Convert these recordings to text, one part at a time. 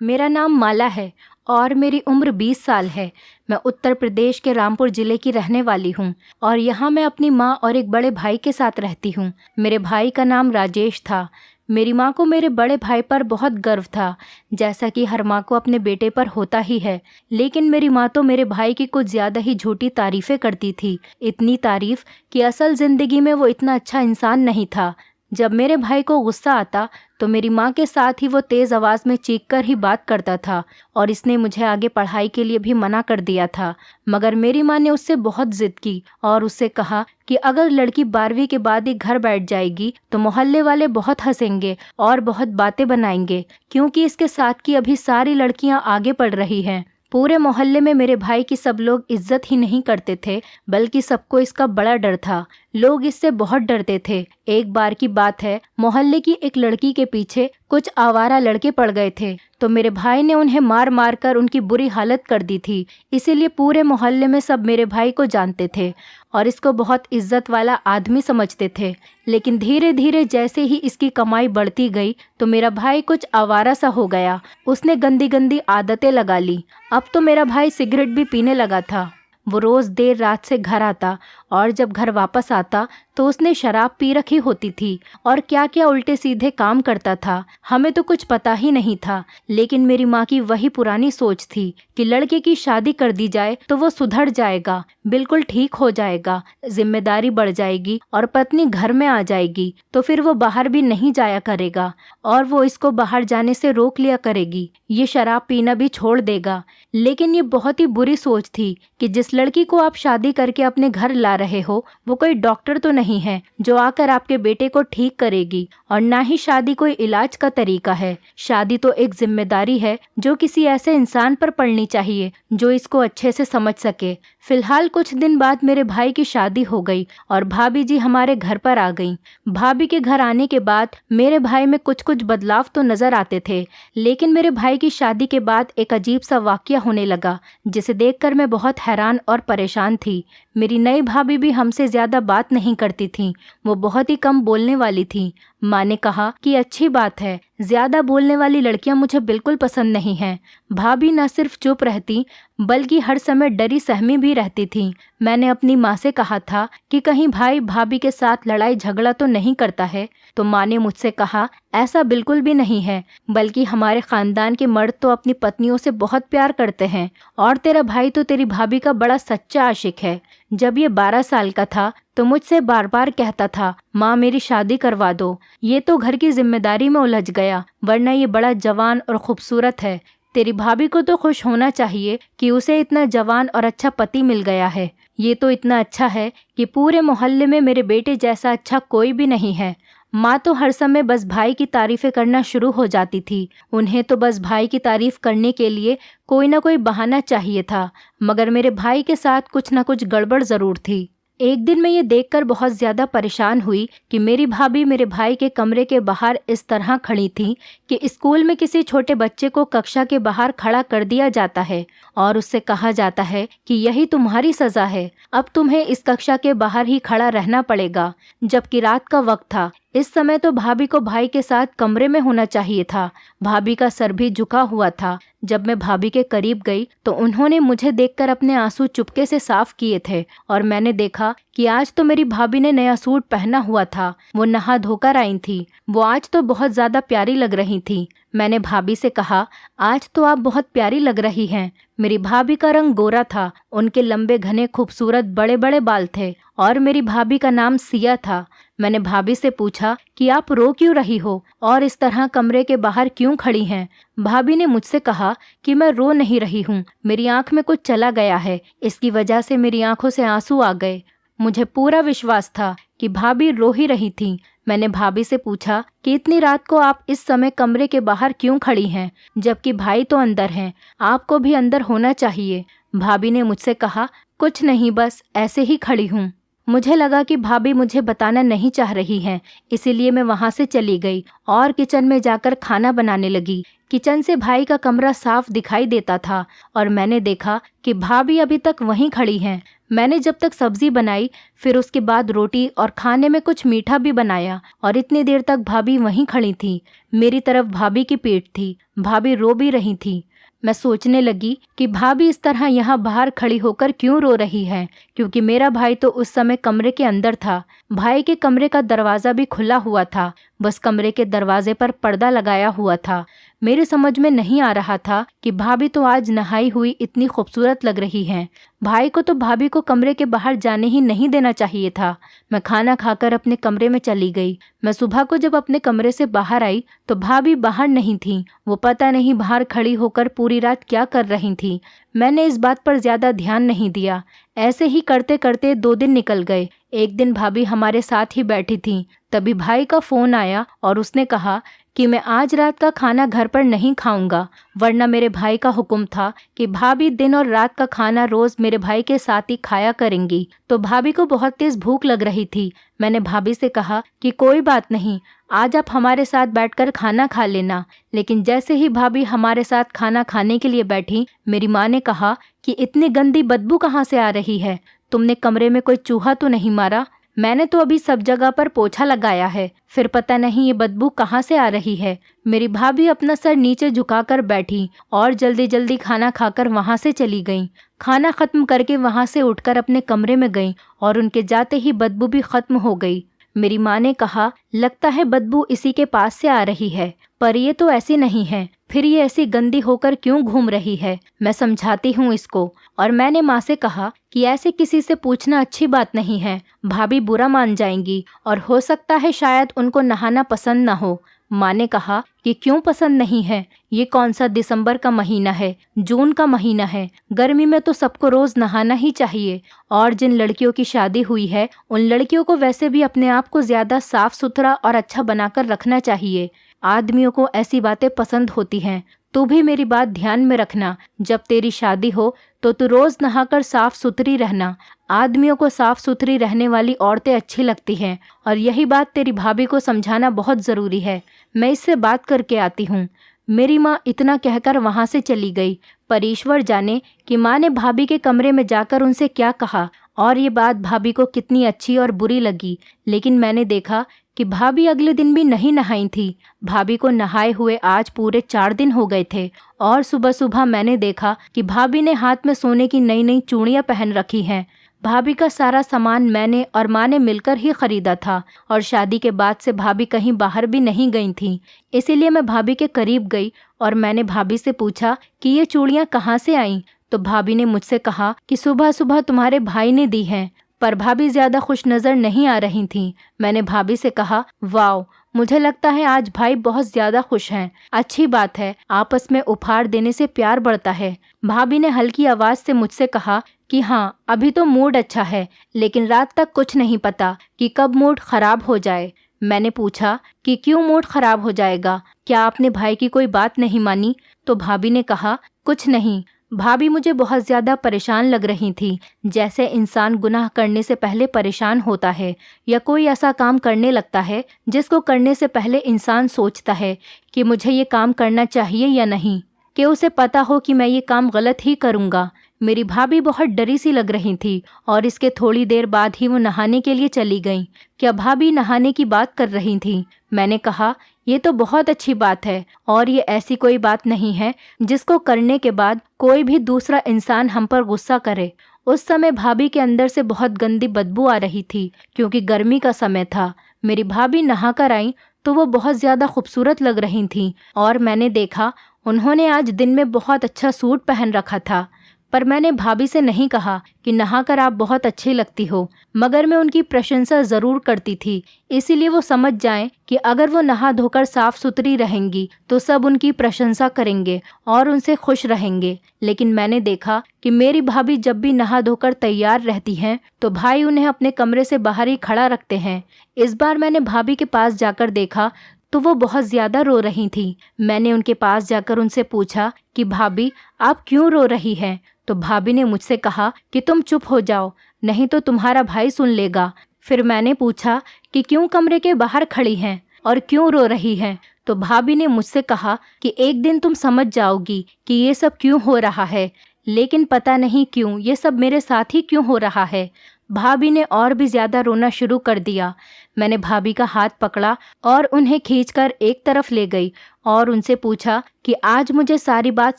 मेरा नाम माला है और मेरी उम्र 20 साल है। मैं उत्तर प्रदेश के रामपुर ज़िले की रहने वाली हूँ और यहाँ मैं अपनी माँ और एक बड़े भाई के साथ रहती हूँ। मेरे भाई का नाम राजेश था। मेरी माँ को मेरे बड़े भाई पर बहुत गर्व था, जैसा कि हर माँ को अपने बेटे पर होता ही है। लेकिन मेरी माँ तो मेरे भाई की कुछ ज़्यादा ही झूठी तारीफ़ें करती थी। इतनी तारीफ़ कि असल ज़िंदगी में वो इतना अच्छा इंसान नहीं था। जब मेरे भाई को गुस्सा आता तो मेरी माँ के साथ ही वो तेज़ आवाज़ में चीख कर ही बात करता था और इसने मुझे आगे पढ़ाई के लिए भी मना कर दिया था। मगर मेरी माँ ने उससे बहुत ज़िद की और उससे कहा कि अगर लड़की 12वीं के बाद ही घर बैठ जाएगी तो मोहल्ले वाले बहुत हंसेंगे और बहुत बातें बनाएंगे, क्योंकि इसके साथ की अभी सारी लड़कियाँ आगे पढ़ रही हैं। पूरे मोहल्ले में मेरे भाई की सब लोग इज्जत ही नहीं करते थे, बल्कि सबको इसका बड़ा डर था। लोग इससे बहुत डरते थे। एक बार की बात है, मोहल्ले की एक लड़की के पीछे कुछ आवारा लड़के पड़ गए थे, तो मेरे भाई ने उन्हें मार मार कर उनकी बुरी हालत कर दी थी। इसीलिए पूरे मोहल्ले में सब मेरे भाई को जानते थे और इसको बहुत इज्जत वाला आदमी समझते थे। लेकिन धीरे धीरे जैसे ही इसकी कमाई बढ़ती गई तो मेरा भाई कुछ आवारा सा हो गया। उसने गंदी गंदी आदतें लगा ली। अब तो मेरा भाई सिगरेट भी पीने लगा था। वो रोज़ देर रात से घर आता और जब घर वापस आता तो उसने शराब पी रखी होती थी और क्या क्या उल्टे सीधे काम करता था। हमें तो कुछ पता ही नहीं था, लेकिन मेरी माँ की वही पुरानी सोच थी कि लड़के की शादी कर दी जाए तो वो सुधर जाएगा, बिल्कुल ठीक हो जाएगा, जिम्मेदारी बढ़ जाएगी और पत्नी घर में आ जाएगी तो फिर वो बाहर भी नहीं जाया करेगा और वो इसको बाहर जाने से रोक लिया करेगी। ये शराब पीना भी छोड़ देगा। लेकिन ये बहुत ही बुरी सोच थी कि जिस लड़की को आप शादी करके अपने घर ला रहे हो वो कोई डॉक्टर तो नहीं है जो आकर आपके बेटे को ठीक करेगी, और ना ही शादी कोई इलाज का तरीका है। शादी तो एक जिम्मेदारी है जो किसी ऐसे इंसान पर पड़नी चाहिए जो इसको अच्छे से समझ सके। फिलहाल कुछ दिन बाद मेरे भाई की शादी हो गई और भाभी जी हमारे घर पर आ गईं। भाभी के घर आने के बाद मेरे भाई में कुछ कुछ बदलाव तो नजर आते थे, लेकिन मेरे भाई की शादी के बाद एक अजीब सा वाकया होने लगा जिसे देखकर मैं बहुत हैरान और परेशान थी। मेरी नई भाभी भी हमसे ज्यादा बात नहीं करती थी। वो बहुत ही कम बोलने वाली थी। माँ ने कहा कि अच्छी बात है, ज्यादा बोलने वाली लड़कियां मुझे बिल्कुल पसंद नहीं हैं। भाभी न सिर्फ चुप रहती बल्कि हर समय डरी सहमी भी रहती थी। मैंने अपनी माँ से कहा था कि कहीं भाई भाभी के साथ लड़ाई झगड़ा तो नहीं करता है, तो माँ ने मुझसे कहा ऐसा बिल्कुल भी नहीं है, बल्कि हमारे खानदान के मर्द तो अपनी पत्नियों से बहुत प्यार करते हैं और तेरा भाई तो तेरी भाभी का बड़ा सच्चा आशिक है। जब ये 12 साल का था तो मुझसे बार बार कहता था माँ मेरी शादी करवा दो, ये तो घर की जिम्मेदारी में उलझ गया, वरना ये बड़ा जवान और खूबसूरत है। तेरी भाभी को तो खुश होना चाहिए कि उसे इतना जवान और अच्छा पति मिल गया है। ये तो इतना अच्छा है कि पूरे मोहल्ले में मेरे बेटे जैसा अच्छा कोई भी नहीं है। माँ तो हर समय बस भाई की तारीफें करना शुरू हो जाती थी। उन्हें तो बस भाई की तारीफ करने के लिए कोई ना कोई बहाना चाहिए था, मगर मेरे भाई के साथ कुछ ना कुछ गड़बड़ ज़रूर थी। एक दिन मैं ये देखकर बहुत ज़्यादा परेशान हुई कि मेरी भाभी मेरे भाई के कमरे के बाहर इस तरह खड़ी थी कि स्कूल में किसी छोटे बच्चे को कक्षा के बाहर खड़ा कर दिया जाता है और उससे कहा जाता है कि यही तुम्हारी सज़ा है, अब तुम्हें इस कक्षा के बाहर ही खड़ा रहना पड़ेगा। जबकि रात का वक्त था। इस समय तो भाभी को भाई के साथ कमरे में होना चाहिए था। भाभी का सर भी झुका हुआ था। जब मैं भाभी के करीब गई तो उन्होंने मुझे देखकर अपने आंसू चुपके से साफ किए थे और मैंने देखा कि आज तो मेरी भाभी ने नया सूट पहना हुआ था। वो नहा धोकर आई थी। वो आज तो बहुत ज़्यादा प्यारी लग रही थी। मैंने भाभी से कहा आज तो आप बहुत प्यारी लग रही हैं। मेरी भाभी का रंग गोरा था, उनके लंबे घने खूबसूरत बड़े बड़े बाल थे और मेरी भाभी का नाम सिया था। मैंने भाभी से पूछा कि आप रो क्यों रही हो और इस तरह कमरे के बाहर क्यों खड़ी हैं। भाभी ने मुझसे कहा कि मैं रो नहीं रही हूँ, मेरी आंख में कुछ चला गया है, इसकी वजह से मेरी आंखों से आंसू आ गए। मुझे पूरा विश्वास था कि भाभी रो ही रही थी। मैंने भाभी से पूछा कि इतनी रात को आप इस समय कमरे के बाहर क्यों खड़ी हैं, जबकि भाई तो अंदर हैं, आपको भी अंदर होना चाहिए। भाभी ने मुझसे कहा कुछ नहीं, बस ऐसे ही खड़ी हूँ। मुझे लगा कि भाभी मुझे बताना नहीं चाह रही हैं, इसीलिए मैं वहाँ से चली गई और किचन में जाकर खाना बनाने लगी। किचन से भाई का कमरा साफ दिखाई देता था और मैंने देखा कि भाभी अभी तक वहीं खड़ी हैं। मैंने जब तक सब्जी बनाई, फिर उसके बाद रोटी और खाने में कुछ मीठा भी बनाया, और इतनी देर तक भाभी वहीं खड़ी थी। मेरी तरफ भाभी की पीठ थी। भाभी रो भी रही थी। मैं सोचने लगी कि भाभी इस तरह यहाँ बाहर खड़ी होकर क्यों रो रही है, क्योंकि मेरा भाई तो उस समय कमरे के अंदर था। भाई के कमरे का दरवाज़ा भी खुला हुआ था, बस कमरे के दरवाजे पर पर्दा लगाया हुआ था। मेरी समझ में नहीं आ रहा था कि भाभी तो आज नहाई हुई इतनी खूबसूरत लग रही हैं। भाई को तो भाभी को कमरे के बाहर जाने ही नहीं देना चाहिए था। मैं खाना खाकर अपने कमरे में चली गई। मैं सुबह को जब अपने कमरे से बाहर आई तो भाभी बाहर नहीं थी। वो पता नहीं बाहर खड़ी होकर पूरी रात क्या कर रही थी। मैंने इस बात पर ज्यादा ध्यान नहीं दिया। ऐसे ही करते करते 2 दिन निकल गए। एक दिन भाभी हमारे साथ ही बैठी थी, तभी भाई का फोन आया और उसने कहा कि मैं आज रात का खाना घर पर नहीं खाऊंगा, वरना मेरे भाई का हुक्म था कि भाभी दिन और रात का खाना रोज मेरे भाई के साथ ही खाया करेंगी। तो भाभी को बहुत तेज भूख लग रही थी। मैंने भाभी से कहा कि कोई बात नहीं, आज आप हमारे साथ बैठकर खाना खा लेना। लेकिन जैसे ही भाभी हमारे साथ खाना खाने के लिए बैठी, मेरी माँ ने कहा कि इतनी गंदी बदबू कहाँ से आ रही है? तुमने कमरे में कोई चूहा तो नहीं मारा? मैंने तो अभी सब जगह पर पोछा लगाया है, फिर पता नहीं ये बदबू कहाँ से आ रही है। मेरी भाभी अपना सर नीचे झुकाकर बैठी और जल्दी जल्दी खाना खाकर वहाँ से चली गईं। खाना खत्म करके वहाँ से उठकर अपने कमरे में गईं और उनके जाते ही बदबू भी खत्म हो गई। मेरी माँ ने कहा, लगता है बदबू इसी के पास से आ रही है, पर ये तो ऐसी नहीं है, फिर ये ऐसी गंदी होकर क्यों घूम रही है? मैं समझाती हूँ इसको। और मैंने माँ से कहा कि ऐसे किसी से पूछना अच्छी बात नहीं है, भाभी बुरा मान जाएंगी और हो सकता है शायद उनको नहाना पसंद ना हो। माँ ने कहा कि क्यों पसंद नहीं है? ये कौन सा दिसंबर का महीना है, जून का महीना है। गर्मी में तो सबको रोज नहाना ही चाहिए। और जिन लड़कियों की शादी हुई है उन लड़कियों को वैसे भी अपने आप को ज्यादा साफ सुथरा और अच्छा बनाकर रखना चाहिए। आदमियों को ऐसी बातें पसंद होती हैं। तू भी मेरी बात ध्यान में रखना, जब तेरी शादी हो तो तू रोज नहाकर साफ सुथरी रहना। आदमियों को साफ सुथरी रहने वाली औरतें अच्छी लगती हैं, और यही बात तेरी भाभी को समझाना बहुत ज़रूरी है। मैं इससे बात करके आती हूँ। मेरी माँ इतना कहकर वहाँ से चली गई। पर ईश्वर जाने कि माँ ने भाभी के कमरे में जाकर उनसे क्या कहा, और ये बात भाभी को कितनी अच्छी और बुरी लगी। लेकिन मैंने देखा कि भाभी अगले दिन भी नहीं नहाई थी। भाभी को नहाए हुए आज पूरे 4 दिन हो गए थे। और सुबह सुबह मैंने देखा कि भाभी ने हाथ में सोने की नई नई चूड़ियां पहन रखी हैं। भाभी का सारा सामान मैंने और माँ ने मिलकर ही खरीदा था, और शादी के बाद से भाभी कहीं बाहर भी नहीं गई थी। इसीलिए मैं भाभी के करीब गई और मैंने भाभी से पूछा कि ये चूड़ियाँ कहाँ से आईं। तो भाभी ने मुझसे कहा कि सुबह सुबह तुम्हारे भाई ने दी हैं। पर भाभी ज्यादा खुश नजर नहीं आ रही थीं। मैंने भाभी से कहा, वाओ, मुझे लगता है आज भाई बहुत ज्यादा खुश हैं। अच्छी बात है, आपस में उपहार देने से प्यार बढ़ता है। भाभी ने हल्की आवाज से मुझसे कहा कि हाँ, अभी तो मूड अच्छा है, लेकिन रात तक कुछ नहीं पता कि कब मूड खराब हो जाए। मैंने पूछा कि क्यों मूड खराब हो जाएगा, क्या आपने भाई की कोई बात नहीं मानी? तो भाभी ने कहा, कुछ नहीं। भाभी मुझे बहुत ज़्यादा परेशान लग रही थी। जैसे इंसान गुनाह करने से पहले परेशान होता है, या कोई ऐसा काम करने लगता है जिसको करने से पहले इंसान सोचता है कि मुझे ये काम करना चाहिए या नहीं, कि उसे पता हो कि मैं ये काम गलत ही करूँगा। मेरी भाभी बहुत डरी सी लग रही थी, और इसके थोड़ी देर बाद ही वो नहाने के लिए चली गई। क्या भाभी नहाने की बात कर रही थी? मैंने कहा, ये तो बहुत अच्छी बात है, और ये ऐसी कोई बात नहीं है जिसको करने के बाद कोई भी दूसरा इंसान हम पर गुस्सा करे। उस समय भाभी के अंदर से बहुत गंदी बदबू आ रही थी, क्योंकि गर्मी का समय था। मेरी भाभी नहाकर आई तो वो बहुत ज़्यादा खूबसूरत लग रही थी, और मैंने देखा उन्होंने आज दिन में बहुत अच्छा सूट पहन रखा था। पर मैंने भाभी से नहीं कहा कि नहाकर आप बहुत अच्छी लगती हो, मगर मैं उनकी प्रशंसा ज़रूर करती थी, इसीलिए वो समझ जाएं कि अगर वो नहा धोकर साफ सुथरी रहेंगी तो सब उनकी प्रशंसा करेंगे और उनसे खुश रहेंगे। लेकिन मैंने देखा कि मेरी भाभी जब भी नहा धोकर तैयार रहती हैं तो भाई उन्हें अपने कमरे से बाहर ही खड़ा रखते हैं। इस बार मैंने भाभी के पास जाकर देखा तो वो बहुत ज़्यादा रो रही थी। मैंने उनके पास जाकर उनसे पूछा कि भाभी, आप क्यों रो रही हैं? तो भाभी ने मुझसे कहा कि तुम चुप हो जाओ, नहीं तो तुम्हारा भाई सुन लेगा। फिर मैंने पूछा कि क्यों कमरे के बाहर खड़ी हैं और क्यों रो रही हैं? तो भाभी ने मुझसे कहा कि एक दिन तुम समझ जाओगी कि ये सब क्यों हो रहा है, लेकिन पता नहीं क्यों ये सब मेरे साथ ही क्यों हो रहा है। भाभी ने और भी ज्यादा रोना शुरू कर दिया। मैंने भाभी का हाथ पकड़ा और उन्हें खींचकर एक तरफ ले गई और उनसे पूछा कि आज मुझे सारी बात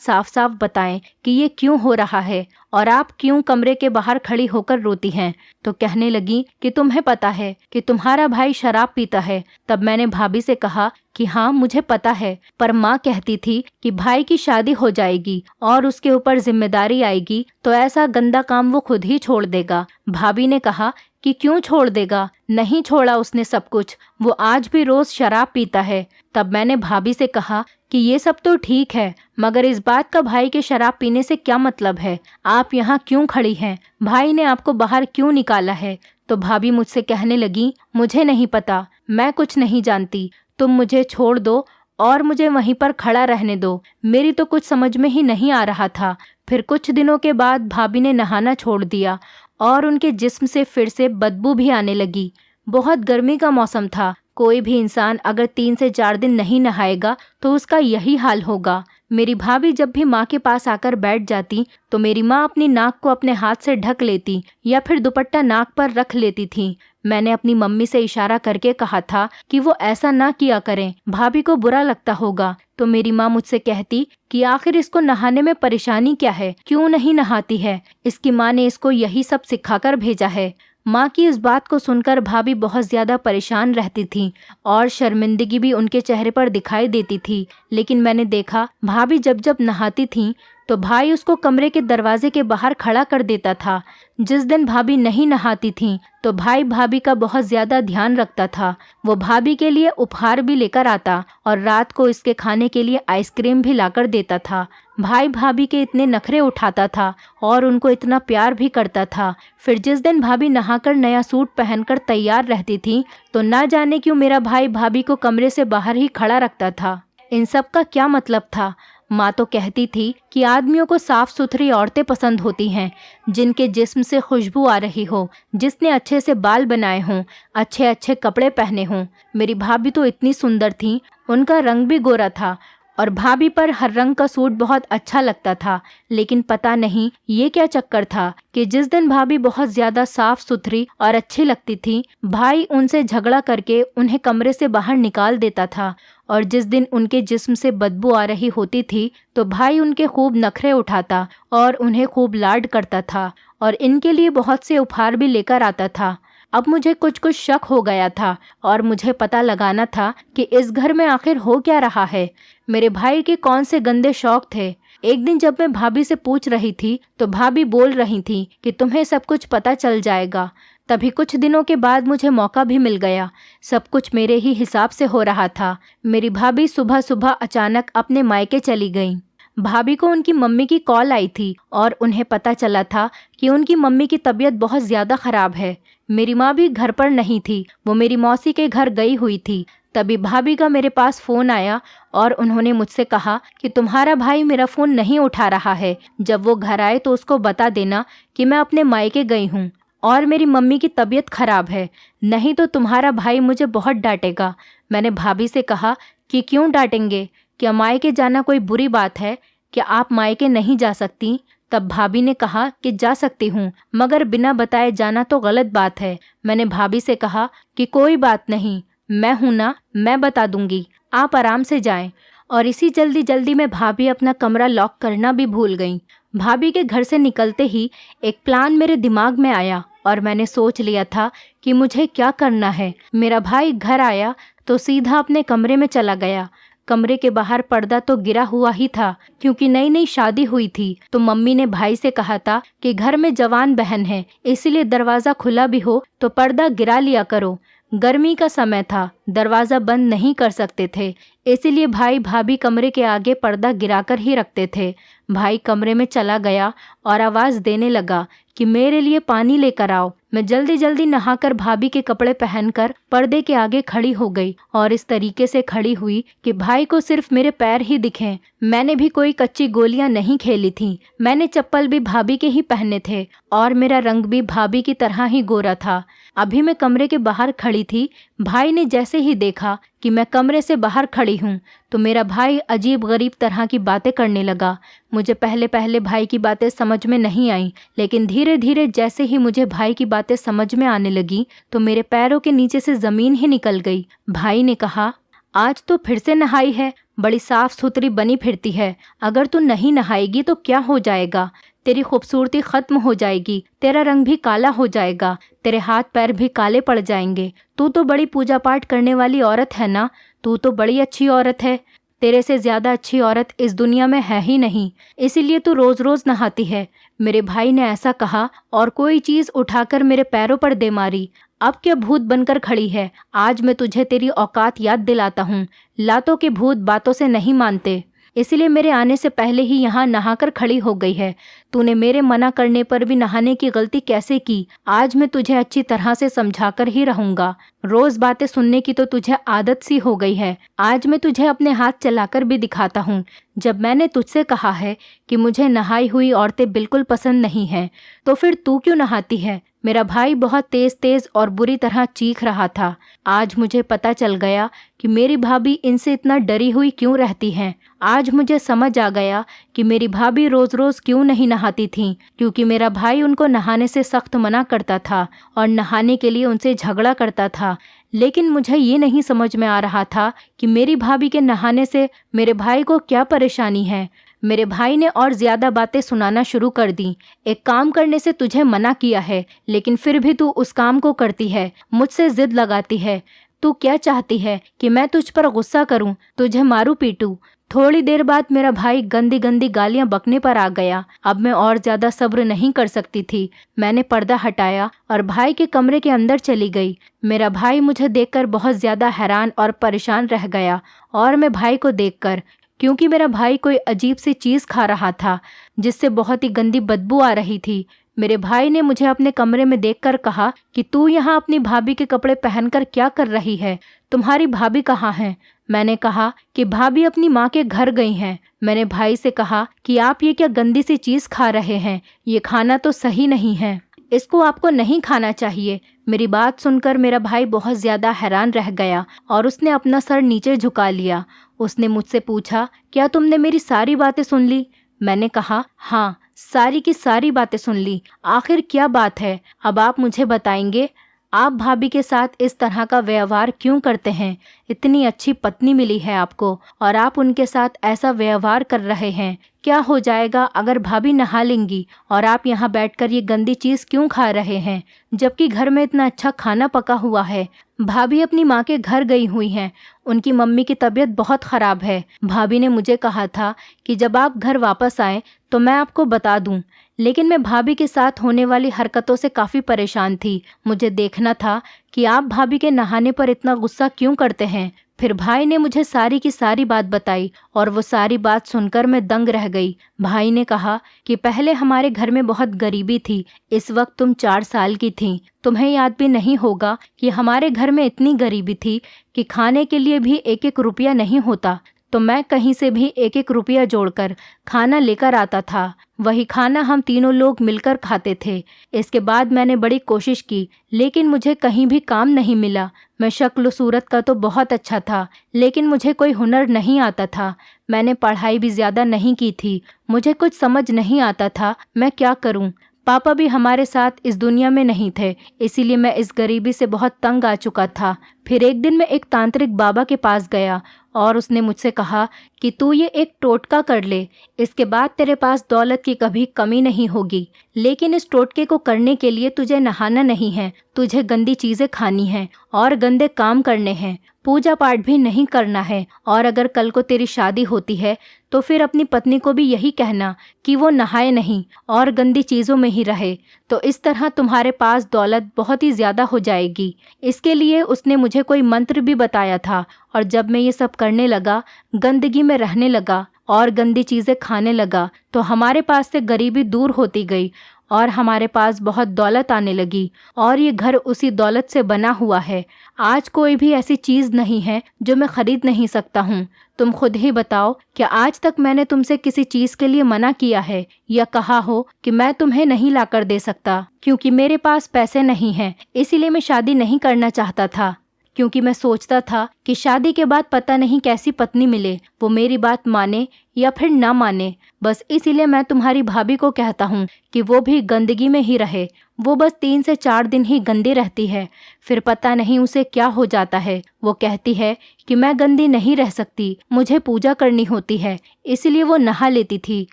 साफ साफ बताएं कि ये क्यों हो रहा है और आप क्यों कमरे के बाहर खड़ी होकर रोती हैं। तो कहने लगी कि तुम्हें पता है कि तुम्हारा भाई शराब पीता है। तब मैंने भाभी से कहा कि हाँ मुझे पता है, पर माँ कहती थी कि भाई की शादी हो जाएगी और उसके ऊपर जिम्मेदारी आएगी तो ऐसा गंदा काम वो खुद ही छोड़ देगा। भाभी ने कहा कि क्यों छोड़ देगा, नहीं छोड़ा उसने सब कुछ, वो आज भी रोज शराब पीता है। तब मैंने भाभी से कहा कि ये सब तो ठीक है, मगर इस बात का भाई के शराब पीने से क्या मतलब है? आप यहाँ क्यों खड़ी हैं? भाई ने आपको बाहर क्यों निकाला है? तो भाभी मुझसे कहने लगी, मुझे नहीं पता, मैं कुछ नहीं जानती, तुम मुझे छोड़ दो और मुझे वहीं पर खड़ा रहने दो। मेरी तो कुछ समझ में ही नहीं आ रहा था। फिर कुछ दिनों के बाद भाभी ने नहाना छोड़ दिया और उनके जिस्म से फिर से बदबू भी आने लगी। बहुत गर्मी का मौसम था। कोई भी इंसान अगर 3 से 4 दिन नहीं नहाएगा तो उसका यही हाल होगा। मेरी भाभी जब भी माँ के पास आकर बैठ जाती तो मेरी माँ अपनी नाक को अपने हाथ से ढक लेती या फिर दुपट्टा नाक पर रख लेती थी। मैंने अपनी मम्मी से इशारा करके कहा था कि वो ऐसा ना किया करें, भाभी को बुरा लगता होगा। तो मेरी माँ मुझसे कहती कि आखिर इसको नहाने में परेशानी क्या है, क्यों नहीं नहाती है? इसकी माँ ने इसको यही सब सिखाकर भेजा है। माँ की इस बात को सुनकर भाभी बहुत ज्यादा परेशान रहती थी और शर्मिंदगी भी उनके चेहरे पर दिखाई देती थी। लेकिन मैंने देखा भाभी जब जब नहाती थी तो भाई उसको कमरे के दरवाजे के बाहर खड़ा कर देता था। जिस दिन भाभी नहीं नहाती थी तो भाई भाभी का बहुत ज्यादा ध्यान रखता था। वो भाभी के लिए उपहार भी लेकर आता और रात को इसके खाने के लिए आइसक्रीम भी लाकर देता था। भाई भाभी के इतने नखरे उठाता था और उनको इतना प्यार भी करता था। फिर जिस दिन भाभी नहाकर नया सूट पहनकर तैयार रहती थी तो ना जाने क्यों मेरा भाई भाभी को कमरे से बाहर ही खड़ा रखता था। इन सब का क्या मतलब था? माँ तो कहती थी कि आदमियों को साफ सुथरी औरतें पसंद होती हैं, जिनके जिस्म से खुशबू आ रही हो, जिसने अच्छे से बाल बनाए हों, अच्छे अच्छे कपड़े पहने हों। मेरी भाभी तो इतनी सुंदर थी, उनका रंग भी गोरा था और भाभी पर हर रंग का सूट बहुत अच्छा लगता था। लेकिन पता नहीं ये क्या चक्कर था कि जिस दिन भाभी बहुत ज्यादा साफ सुथरी और अच्छी लगती थी, भाई उनसे झगड़ा करके उन्हें कमरे से बाहर निकाल देता था। और जिस दिन उनके जिस्म से बदबू आ रही होती थी तो भाई उनके खूब नखरे उठाता और उन्हें खूब लाड करता था और इनके लिए बहुत से उपहार भी लेकर आता था। अब मुझे कुछ कुछ शक हो गया था और मुझे पता लगाना था कि इस घर में आखिर हो क्या रहा है। मेरे भाई के कौन से गंदे शौक थे। एक दिन जब मैं भाभी से पूछ रही थी तो भाभी बोल रही थी कि तुम्हें सब कुछ पता चल जाएगा। तभी कुछ दिनों के बाद मुझे मौका भी मिल गया। सब कुछ मेरे ही हिसाब से हो रहा था। मेरी भाभी सुबह सुबह अचानक अपने मायके चली गईं। भाभी को उनकी मम्मी की कॉल आई थी और उन्हें पता चला था कि उनकी मम्मी की तबीयत बहुत ज़्यादा ख़राब है। मेरी माँ भी घर पर नहीं थी, वो मेरी मौसी के घर गई हुई थी। तभी भाभी का मेरे पास फ़ोन आया और उन्होंने मुझसे कहा कि तुम्हारा भाई मेरा फ़ोन नहीं उठा रहा है, जब वो घर आए तो उसको बता देना कि मैं अपने मायके गई हूँ और मेरी मम्मी की तबीयत ख़राब है, नहीं तो तुम्हारा भाई मुझे बहुत डांटेगा। मैंने भाभी से कहा कि क्यों डांटेंगे, क्या मायके जाना कोई बुरी बात है? क्या आप मायके नहीं जा सकती? तब भाभी ने कहा कि जा सकती हूँ, मगर बिना बताए जाना तो गलत बात है। मैंने भाभी से कहा कि कोई बात नहीं, मैं हूँ ना, मैं बता दूंगी, आप आराम से जाएं। और इसी जल्दी जल्दी में भाभी अपना कमरा लॉक करना भी भूल गई। भाभी के घर से निकलते ही एक प्लान मेरे दिमाग में आया और मैंने सोच लिया था कि मुझे क्या करना है। मेरा भाई घर आया तो सीधा अपने कमरे में चला गया। कमरे के बाहर पर्दा तो गिरा हुआ ही था, क्योंकि नई नई शादी हुई थी। तो मम्मी ने भाई से कहा था कि घर में जवान बहन है, इसलिए दरवाज़ा खुला भी हो तो पर्दा गिरा लिया करो। गर्मी का समय था, दरवाज़ा बंद नहीं कर सकते थे, इसीलिए भाई भाभी कमरे के आगे पर्दा गिराकर ही रखते थे। भाई कमरे में चला गया और आवाज़ देने लगा कि मेरे लिए पानी लेकर आओ। मैं जल्दी जल्दी नहाकर भाभी के कपड़े पहनकर पर्दे के आगे खड़ी हो गई और इस तरीके से खड़ी हुई कि भाई को सिर्फ मेरे पैर ही दिखे। मैंने भी कोई कच्ची गोलियां नहीं खेली थी। मैंने चप्पल भी भाभी के ही पहने थे और मेरा रंग भी भाभी की तरह ही गोरा था। अभी मैं कमरे के बाहर खड़ी थी, भाई ने जैसे ही देखा कि मैं कमरे से बाहर खड़ी हूँ तो मेरा भाई अजीब गरीब तरह की बातें करने लगा। मुझे पहले पहले भाई की बातें समझ में नहीं आई, लेकिन धीरे धीरे जैसे ही मुझे भाई की बातें समझ में आने लगी तो मेरे पैरों के नीचे से ज़मीन ही निकल गई। भाई ने कहा, आज तो फिर से नहाई है, बड़ी साफ सुथरी बनी फिरती है। अगर तू नहीं नहाएगी तो क्या हो जाएगा? तेरी खूबसूरती खत्म हो जाएगी, तेरा रंग भी काला हो जाएगा, तेरे हाथ पैर भी काले पड़ जाएंगे। तू तो बड़ी पूजा पाठ करने वाली औरत है ना, तू तो बड़ी अच्छी औरत है। तेरे से ज्यादा अच्छी औरत इस दुनिया में है ही नहीं, इसीलिए तू रोज रोज नहाती है। मेरे भाई ने ऐसा कहा और कोई चीज उठाकर मेरे पैरों पर दे मारी। अब क्या भूत बनकर खड़ी है? आज मैं तुझे तेरी औकात याद दिलाता हूँ। लातों के भूत बातों से नहीं मानते, इसलिए मेरे आने से पहले ही यहाँ नहाकर खड़ी हो गई है। तूने मेरे मना करने पर भी नहाने की गलती कैसे की? आज मैं तुझे अच्छी तरह से समझाकर ही रहूंगा। रोज बातें सुनने की तो तुझे आदत सी हो गई है। आज मैं तुझे अपने हाथ चलाकर भी दिखाता हूँ। जब मैंने तुझसे कहा है कि मुझे नहाई हुई औरतें बिल्कुल पसंद नहीं हैं, तो फिर तू क्यों नहाती है? मेरा भाई बहुत तेज तेज और बुरी तरह चीख रहा था। आज मुझे पता चल गया कि मेरी भाभी इनसे इतना डरी हुई क्यों रहती हैं। आज मुझे समझ आ गया कि मेरी भाभी रोज रोज क्यों नहीं नहाती थीं, क्योंकि मेरा भाई उनको नहाने से सख्त मना करता था और नहाने के लिए उनसे झगड़ा करता था। लेकिन मुझे ये नहीं समझ में आ रहा था कि मेरी भाभी के नहाने से मेरे भाई को क्या परेशानी है। मेरे भाई ने और ज्यादा बातें सुनाना शुरू कर दी। एक काम करने से तुझे मना किया है, लेकिन फिर भी तू उस काम को करती है, मुझसे जिद लगाती है। तू क्या चाहती है कि मैं तुझ पर गुस्सा करूं, तुझे मारूं पीटूं? थोड़ी देर बाद मेरा भाई गंदी गंदी गालियां बकने पर आ गया। अब मैं और ज्यादा सब्र नहीं कर सकती थी। मैंने पर्दा हटाया और भाई के कमरे के अंदर चली गई। मेरा भाई मुझे देखकर बहुत ज्यादा हैरान और परेशान रह गया, और मैं भाई को देखकर, क्योंकि मेरा भाई कोई अजीब सी चीज खा रहा था जिससे बहुत ही गंदी बदबू आ रही थी। मेरे भाई ने मुझे अपने कमरे में देखकर कहा कि तू यहाँ अपनी भाभी के कपड़े पहनकर क्या कर रही है? तुम्हारी भाभी कहाँ है? मैंने कहा कि भाभी अपनी माँ के घर गई हैं। मैंने भाई से कहा कि आप ये क्या गंदी सी चीज खा रहे हैं? ये खाना तो सही नहीं है, इसको आपको नहीं खाना चाहिए। मेरी बात सुनकर मेरा भाई बहुत ज्यादा हैरान रह गया और उसने अपना सर नीचे झुका लिया। उसने मुझसे पूछा, क्या तुमने मेरी सारी बातें सुन ली? मैंने कहा, हाँ, सारी की सारी बातें सुन ली। आखिर क्या बात है? अब आप मुझे बताएंगे। आप भाभी के साथ इस तरह का व्यवहार क्यों करते हैं? इतनी अच्छी पत्नी मिली है आपको और आप उनके साथ ऐसा व्यवहार कर रहे हैं। क्या हो जाएगा अगर भाभी नहा लेंगी और आप यहाँ बैठकर ये गंदी चीज क्यों खा रहे हैं, जबकि घर में इतना अच्छा खाना पका हुआ है? भाभी अपनी माँ के घर गई हुई हैं, उनकी मम्मी की तबीयत बहुत ख़राब है। भाभी ने मुझे कहा था कि जब आप घर वापस आएं तो मैं आपको बता दूं, लेकिन मैं भाभी के साथ होने वाली हरकतों से काफ़ी परेशान थी। मुझे देखना था कि आप भाभी के नहाने पर इतना गुस्सा क्यों करते हैं। फिर भाई ने मुझे सारी की सारी बात बताई और वो सारी बात सुनकर मैं दंग रह गई। भाई ने कहा कि पहले हमारे घर में बहुत गरीबी थी, इस वक्त तुम 4 साल की थीं। तुम्हें याद भी नहीं होगा कि हमारे घर में इतनी गरीबी थी कि खाने के लिए भी 1-1 रुपया नहीं होता, तो मैं कहीं से भी 1-1 रुपया जोड़कर खाना लेकर आता था। वही खाना हम तीनों लोग मिलकर खाते थे। इसके बाद मैंने बड़ी कोशिश की, लेकिन मुझे कहीं भी काम नहीं मिला। मैं शक्ल सूरत का तो बहुत अच्छा था, लेकिन मुझे कोई हुनर नहीं आता था। मैंने पढ़ाई भी ज़्यादा नहीं की थी। मुझे कुछ समझ नहीं आता था मैं क्या करूं। पापा भी हमारे साथ इस दुनिया में नहीं थे, इसीलिए मैं इस गरीबी से बहुत तंग आ चुका था। फिर एक दिन मैं एक तांत्रिक बाबा के पास गया और उसने मुझसे कहा कि तू ये एक टोटका कर ले, इसके बाद तेरे पास दौलत की कभी कमी नहीं होगी। लेकिन इस टोटके को करने के लिए तुझे नहाना नहीं है, तुझे गंदी चीज़ें खानी हैं और गंदे काम करने हैं, पूजा पाठ भी नहीं करना है। और अगर कल को तेरी शादी होती है तो फिर अपनी पत्नी को भी यही कहना कि वो नहाए नहीं और गंदी चीज़ों में ही रहे, तो इस तरह तुम्हारे पास दौलत बहुत ही ज़्यादा हो जाएगी। इसके लिए उसने मुझे कोई मंत्र भी बताया था, और जब मैं ये सब करने लगा, गंदगी में रहने लगा और गंदी चीज़ें खाने लगा, तो हमारे पास से गरीबी दूर होती गई और हमारे पास बहुत दौलत आने लगी, और ये घर उसी दौलत से बना हुआ है। आज कोई भी ऐसी चीज़ नहीं है जो मैं खरीद नहीं सकता हूँ। तुम खुद ही बताओ, क्या आज तक मैंने तुमसे किसी चीज़ के लिए मना किया है या कहा हो कि मैं तुम्हें नहीं लाकर दे सकता? क्योंकि मेरे पास पैसे नहीं हैं, इसीलिए मैं शादी नहीं करना चाहता था। क्योंकि मैं सोचता था कि शादी के बाद पता नहीं कैसी पत्नी मिले, वो मेरी बात माने या फिर ना माने। बस इसीलिए मैं तुम्हारी भाभी को कहता हूँ कि वो भी गंदगी में ही रहे। वो बस 3 से 4 दिन ही गंदी रहती है, फिर पता नहीं उसे क्या हो जाता है। वो कहती है कि मैं गंदी नहीं रह सकती, मुझे पूजा करनी होती है, इसलिए वो नहा लेती थी।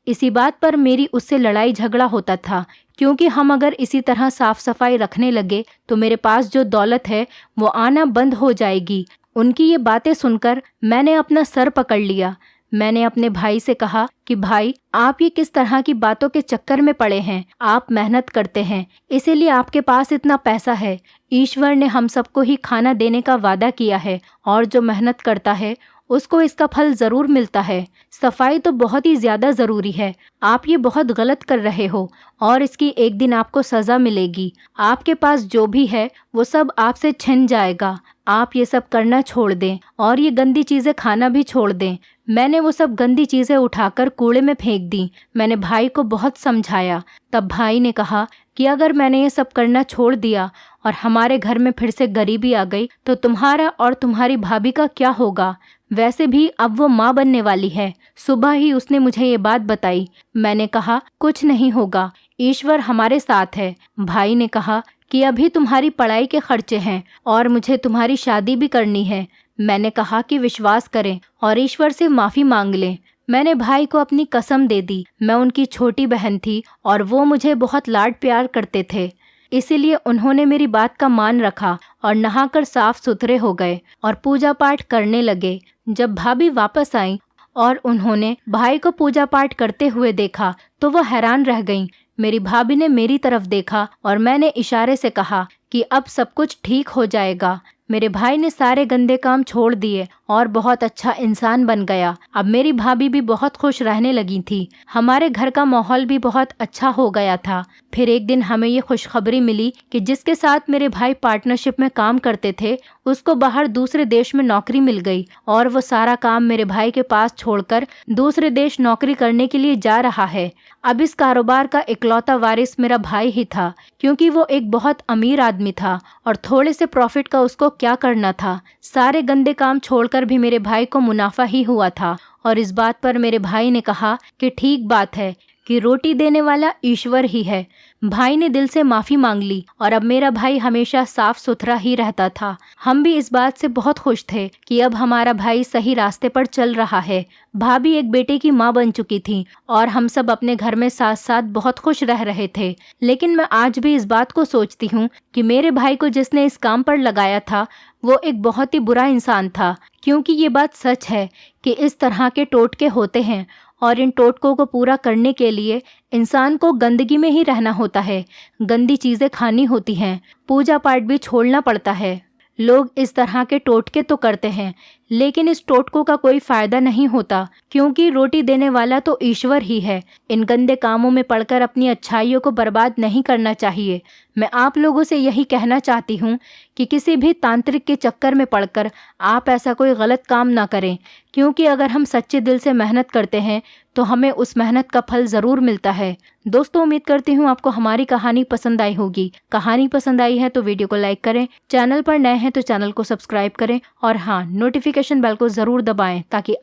इसी बात पर मेरी उससे लड़ाई झगड़ा होता था, क्योंकि हम अगर इसी तरह साफ सफाई रखने लगे तो मेरे पास जो दौलत है वो आना बंद हो जाएगी। उनकी ये बातें सुनकर मैंने अपना सर पकड़ लिया। मैंने अपने भाई से कहा कि भाई, आप ये किस तरह की बातों के चक्कर में पड़े हैं? आप मेहनत करते हैं, इसीलिए आपके पास इतना पैसा है। ईश्वर ने हम सबको ही खाना देने का वादा किया है, और जो मेहनत करता है उसको इसका फल ज़रूर मिलता है। सफाई तो बहुत ही ज़्यादा ज़रूरी है। आप ये बहुत गलत कर रहे हो और इसकी एक दिन आपको सज़ा मिलेगी। आपके पास जो भी है वो सब आपसे छिन जाएगा। आप ये सब करना छोड़ दें और ये गंदी चीज़ें खाना भी छोड़ दें। मैंने वो सब गंदी चीज़ें उठाकर कूड़े में फेंक दी। मैंने भाई को बहुत समझाया। तब भाई ने कहा कि अगर मैंने ये सब करना छोड़ दिया और हमारे घर में फिर से गरीबी आ गई तो तुम्हारा और तुम्हारी भाभी का क्या होगा? वैसे भी अब वो माँ बनने वाली है। सुबह ही उसने मुझे ये बात बताई। मैंने कहा कुछ नहीं होगा, ईश्वर हमारे साथ है। भाई ने कहा कि अभी तुम्हारी पढ़ाई के खर्चे हैं और मुझे तुम्हारी शादी भी करनी है। मैंने कहा कि विश्वास करें और ईश्वर से माफ़ी मांग लें। मैंने भाई को अपनी कसम दे दी। मैं उनकी छोटी बहन थी और वो मुझे बहुत लाड प्यार करते थे, इसीलिए उन्होंने मेरी बात का मान रखा और नहाकर साफ सुथरे हो गए और पूजा पाठ करने लगे। जब भाभी वापस आई और उन्होंने भाई को पूजा पाठ करते हुए देखा तो वो हैरान रह गईं। मेरी भाभी ने मेरी तरफ देखा और मैंने इशारे से कहा कि अब सब कुछ ठीक हो जाएगा। मेरे भाई ने सारे गंदे काम छोड़ दिए और बहुत अच्छा इंसान बन गया। अब मेरी भाभी भी बहुत खुश रहने लगी थी। हमारे घर का माहौल भी बहुत अच्छा हो गया था। फिर एक दिन हमें ये खुशखबरी मिली कि जिसके साथ मेरे भाई पार्टनरशिप में काम करते थे उसको बाहर दूसरे देश में नौकरी मिल गई और वो सारा काम मेरे भाई के पास छोड़कर दूसरे देश नौकरी करने के लिए जा रहा है। अब इस कारोबार का इकलौता वारिस मेरा भाई ही था, क्योंकि वो एक बहुत अमीर आदमी था और थोड़े से प्रॉफिट का उसको क्या करना था। सारे गंदे काम छोड़कर भी मेरे भाई को मुनाफा ही हुआ था। और इस बात पर मेरे भाई ने कहा कि ठीक बात है कि रोटी देने वाला ईश्वर ही है। भाई ने दिल से माफ़ी मांग ली और अब मेरा भाई हमेशा साफ सुथरा ही रहता था। हम भी इस बात से बहुत खुश थे कि अब हमारा भाई सही रास्ते पर चल रहा है। भाभी एक बेटे की माँ बन चुकी थी और हम सब अपने घर में साथ साथ बहुत खुश रह रहे थे। लेकिन मैं आज भी इस बात को सोचती हूँ कि मेरे भाई को जिसने इस काम पर लगाया था वो एक बहुत ही बुरा इंसान था, क्योंकि ये बात सच है कि इस तरह के टोटके होते हैं और इन टोटकों को पूरा करने के लिए इंसान को गंदगी में ही रहना होता है, गंदी चीज़ें खानी होती हैं, पूजा पाठ भी छोड़ना पड़ता है। लोग इस तरह के टोटके तो करते हैं, लेकिन इस टोटकों का कोई फ़ायदा नहीं होता, क्योंकि रोटी देने वाला तो ईश्वर ही है। इन गंदे कामों में पड़कर अपनी अच्छाइयों को बर्बाद नहीं करना चाहिए। मैं आप लोगों से यही कहना चाहती हूँ कि किसी भी तांत्रिक के चक्कर में पड़कर आप ऐसा कोई गलत काम ना करें, क्योंकि अगर हम सच्चे दिल से मेहनत करते हैं तो हमें उस मेहनत का फल ज़रूर मिलता है। दोस्तों, उम्मीद करती हूँ आपको हमारी कहानी पसंद आई होगी। कहानी पसंद आई है तो वीडियो को लाइक करें, चैनल पर नए हैं तो चैनल को सब्सक्राइब करें और हाँ, नोटिफिकेशन बेल को ज़रूर दबाएं ताकि